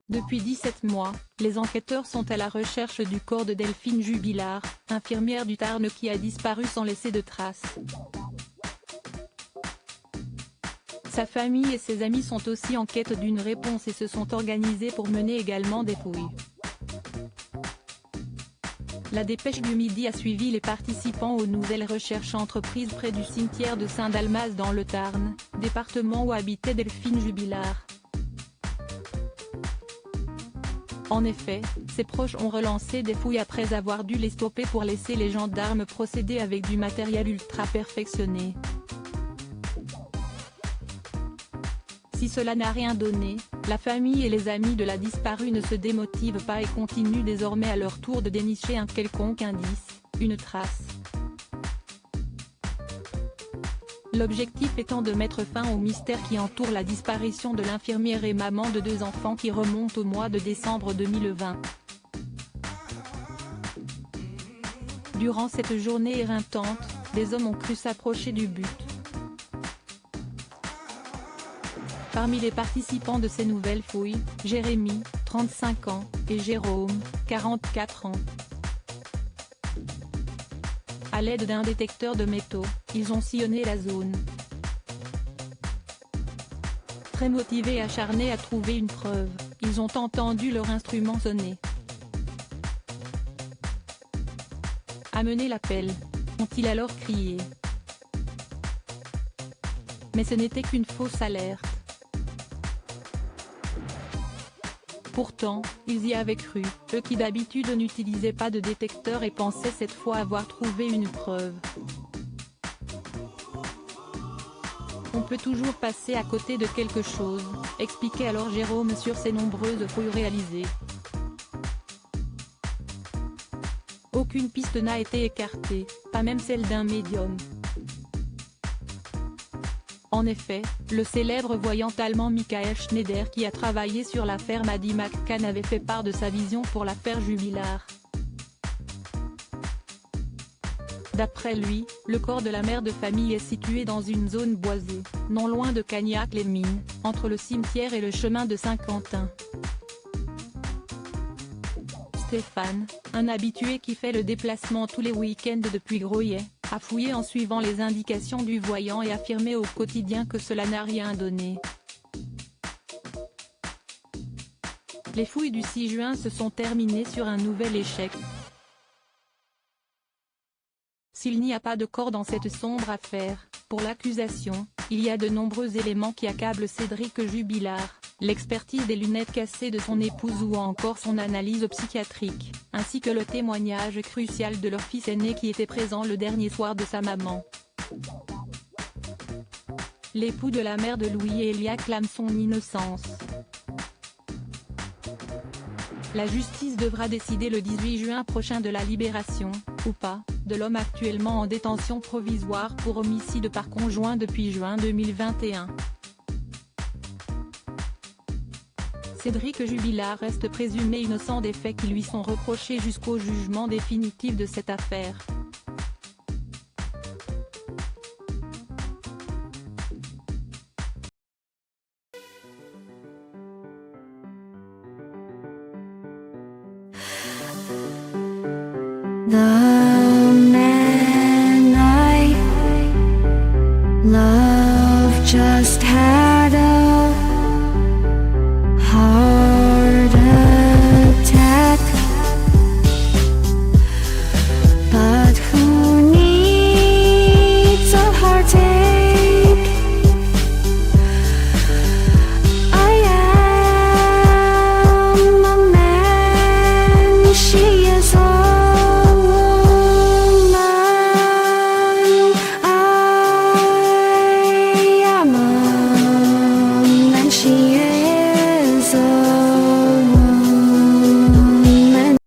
Depuis 17 mois, les enquêteurs sont à la recherche du corps de Delphine Jubilard, infirmière du Tarn qui a disparu sans laisser de traces. Sa famille et ses amis sont aussi en quête d'une réponse et se sont organisés pour mener également des fouilles. La Dépêche du Midi a suivi les participants aux nouvelles recherches entreprises près du cimetière de Saint-Dalmas dans le Tarn, département où habitait Delphine Jubilard. En effet, ses proches ont relancé des fouilles après avoir dû les stopper pour laisser les gendarmes procéder avec du matériel ultra perfectionné. Si cela n'a rien donné, la famille et les amis de la disparue ne se démotivent pas et continuent désormais à leur tour de dénicher un quelconque indice, une trace. L'objectif étant de mettre fin au mystère qui entoure la disparition de l'infirmière et maman de 2 enfants qui remonte au mois de décembre 2020. Durant cette journée éreintante, des hommes ont cru s'approcher du but. Parmi les participants de ces nouvelles fouilles, Jérémy, 35 ans, et Jérôme, 44 ans. À l'aide d'un détecteur de métaux, ils ont sillonné la zone. Très motivés et acharnés à trouver une preuve, ils ont entendu leur instrument sonner. Amenez l'appel, ont-ils alors crié. Mais ce n'était qu'une fausse alerte. Pourtant, ils y avaient cru, eux qui d'habitude n'utilisaient pas de détecteur et pensaient cette fois avoir trouvé une preuve. On peut toujours passer à côté de quelque chose, expliquait alors Jérôme sur ses nombreuses fouilles réalisées. Aucune piste n'a été écartée, pas même celle d'un médium. En effet, le célèbre voyant allemand Michael Schneider qui a travaillé sur l'affaire Maddie McCann avait fait part de sa vision pour l'affaire Jubilard. D'après lui, le corps de la mère de famille est situé dans une zone boisée, non loin de Cagnac-les-Mines, entre le cimetière et le chemin de Saint-Quentin. Stéphane, un habitué qui fait le déplacement tous les week-ends depuis Groyet, a fouillé en suivant les indications du voyant et affirmé au quotidien que cela n'a rien donné. Les fouilles du 6 juin se sont terminées sur un nouvel échec. S'il n'y a pas de corps dans cette sombre affaire, pour l'accusation, il y a de nombreux éléments qui accablent Cédric Jubilard, l'expertise des lunettes cassées de son épouse ou encore son analyse psychiatrique, ainsi que le témoignage crucial de leur fils aîné qui était présent le dernier soir de sa maman. L'époux de la mère de Louis et Elia clame son innocence. La justice devra décider le 18 juin prochain de la libération, ou pas, de l'homme actuellement en détention provisoire pour homicide par conjoint depuis juin 2021. Cédric Jubilard reste présumé innocent des faits qui lui sont reprochés jusqu'au jugement définitif de cette affaire. The man I love just had